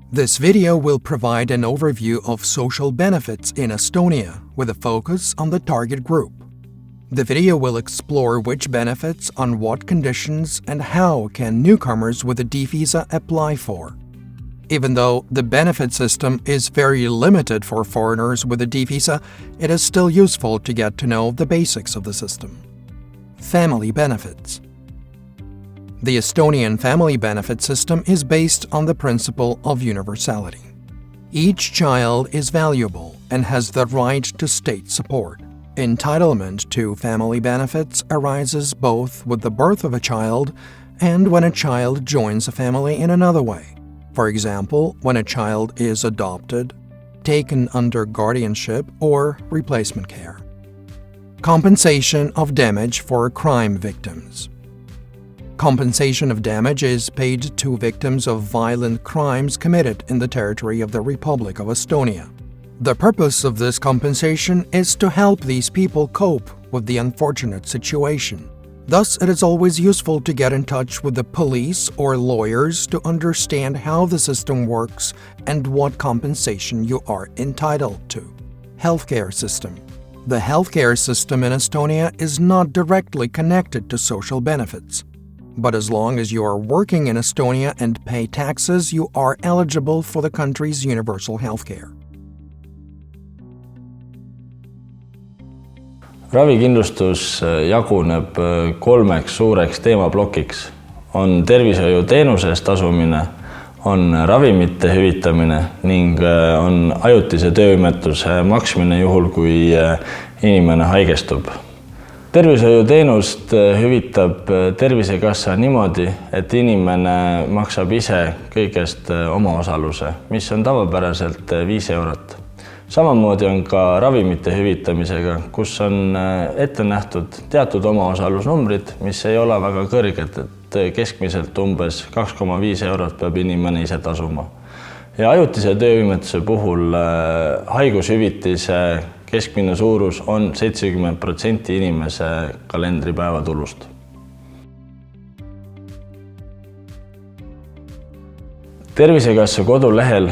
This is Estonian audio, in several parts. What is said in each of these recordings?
This video will provide an overview of social benefits in Estonia with a focus on the target group. The video will explore which benefits, on what conditions, and how can newcomers with a D visa apply for. Even though the benefit system is very limited for foreigners with a D visa, it is still useful to get to know the basics of the system. Family benefits. The Estonian family benefit system is based on the principle of universality. Each child is valuable and has the right to state support. Entitlement to family benefits arises both with the birth of a child and when a child joins a family in another way. For example, when a child is adopted, taken under guardianship, or replacement care. Compensation of damage for crime victims. Compensation of damage is paid to victims of violent crimes committed in the territory of the Republic of Estonia. The purpose of this compensation is to help these people cope with the unfortunate situation. Thus, it is always useful to get in touch with the police or lawyers to understand how the system works and what compensation you are entitled to. Healthcare system. The healthcare system in Estonia is not directly connected to social benefits. But as long as you are working in Estonia and pay taxes, you are eligible for the country's universal healthcare. Ravikindlustus jaguneb kolmeks suureks teemaplokiks. On tervishoiuteenuse eest tasumine, on ravimite hüvitamine ning on ajutise töövõimetuse maksmine juhul, kui inimene haigestub. Tervishoiuteenust hüvitab Tervisekassa niimoodi, et inimene maksab ise kõigest omaosaluse, mis on tavapäraselt 5 eurot. Samamoodi on ka ravimite hüvitamisega, kus on ette nähtud teatud omaosalusnumbrid, mis ei ole väga kõrged, et keskmiselt umbes 2,5 eurot peab inimene ise tasuma. Ja ajutise töövõimetuse puhul haigushüvitise keskmine suurus on 70% inimese kalendripäeva tulust. Tervisekassa kodulehel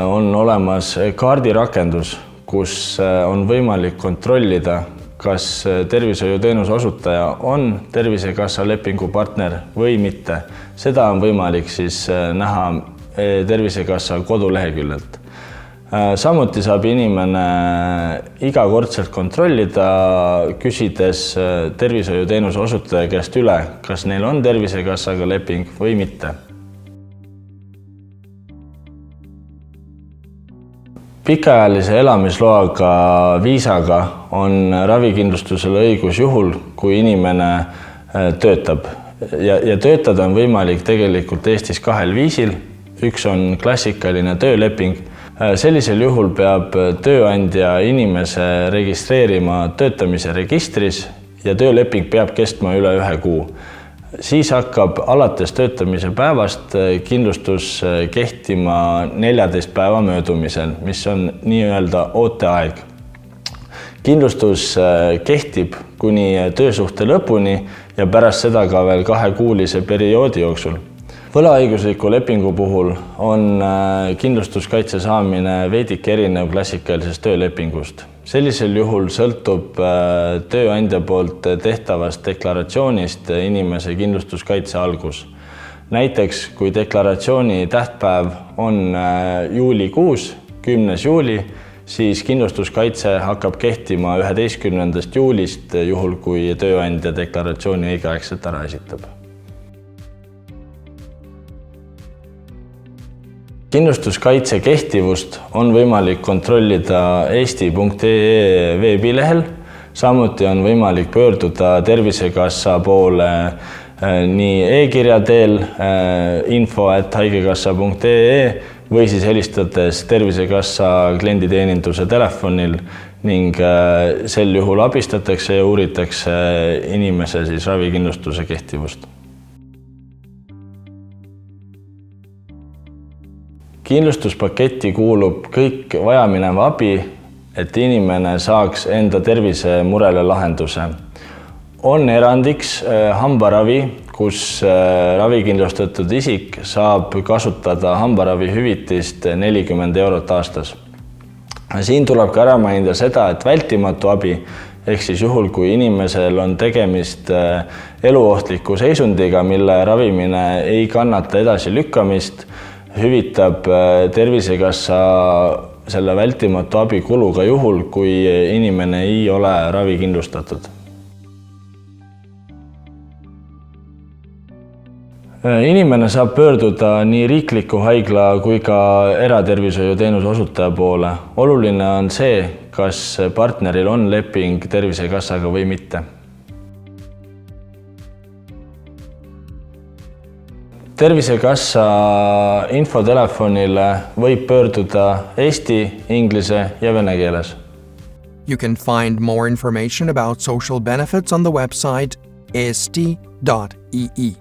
on olemas kaardirakendus, kus on võimalik kontrollida, kas tervishoiuteenuse osutaja on Tervisekassa lepingupartner või mitte. Seda on võimalik siis näha Tervisekassa koduleheküljelt. Samuti saab inimene igakordselt kontrollida, küsides tervishoiuteenuse osutaja käest üle, kas neil on Tervisekassaga leping või mitte. Pikaajalise elamisloaga viisaga on ravikindlustusele õigus juhul, kui inimene töötab. Ja töötada on võimalik tegelikult Eestis 2 viisil. Üks on klassikaline tööleping. Sellisel juhul peab tööandja inimese registreerima töötamise registris ja tööleping peab kestma üle 1 kuu. Siis hakkab alates töötamise päevast kindlustus kehtima 14 päeva möödumisel, mis on nii-öelda ooteaeg. Kindlustus kehtib kuni töösuhte lõpuni ja pärast seda ka veel 2-kuulise perioodi jooksul. Võlaõigusliku lepingu puhul on kindlustuskaitse saamine veidike erinev klassikalisest töölepingust. Sellisel juhul sõltub tööandja poolt tehtavast deklaratsioonist inimese kindlustuskaitse algus. Näiteks, kui deklaratsiooni tähtpäev on juulikuus, 10. juuli, siis kindlustuskaitse hakkab kehtima 11. juulist, juhul kui tööandja deklaratsiooni õigeaegselt ära esitab. Kindlustuskaitse kehtivust on võimalik kontrollida eesti.ee veebilehel. Samuti on võimalik pöörduda Tervisekassa poole nii e-kirja teel info@haigekassa.ee või siis helistades Tervisekassa klienditeeninduse telefonil ning sel juhul abistatakse ja uuritakse inimese siis ravikindlustuse kehtivust. Kindlustuspaketti kuulub kõik vajaminev abi, et inimene saaks enda tervisemurele lahenduse. On erandiks hambaravi, kus ravikindlustatud isik saab kasutada hambaravi hüvitist 40 eurot aastas. Siin tuleb ka ära mainida seda, et vältimatu abi, ehk siis juhul, kui inimesel on tegemist eluohtliku seisundiga, mille ravimine ei kannata edasi lükkamist, hüvitab Tervisekassa selle vältimatu abi kulu ka juhul, kui inimene ei ole ravikindlustatud. Inimene saab pöörduda nii riikliku haigla kui ka eratervishoiuteenuse osutaja poole. Oluline on see, kas partneril on leping Tervisekassaga või mitte. Tervisekassa infotelefonile võib pöörduda eesti, inglise ja vene keeles. You can find more information about social benefits on the website st.ee.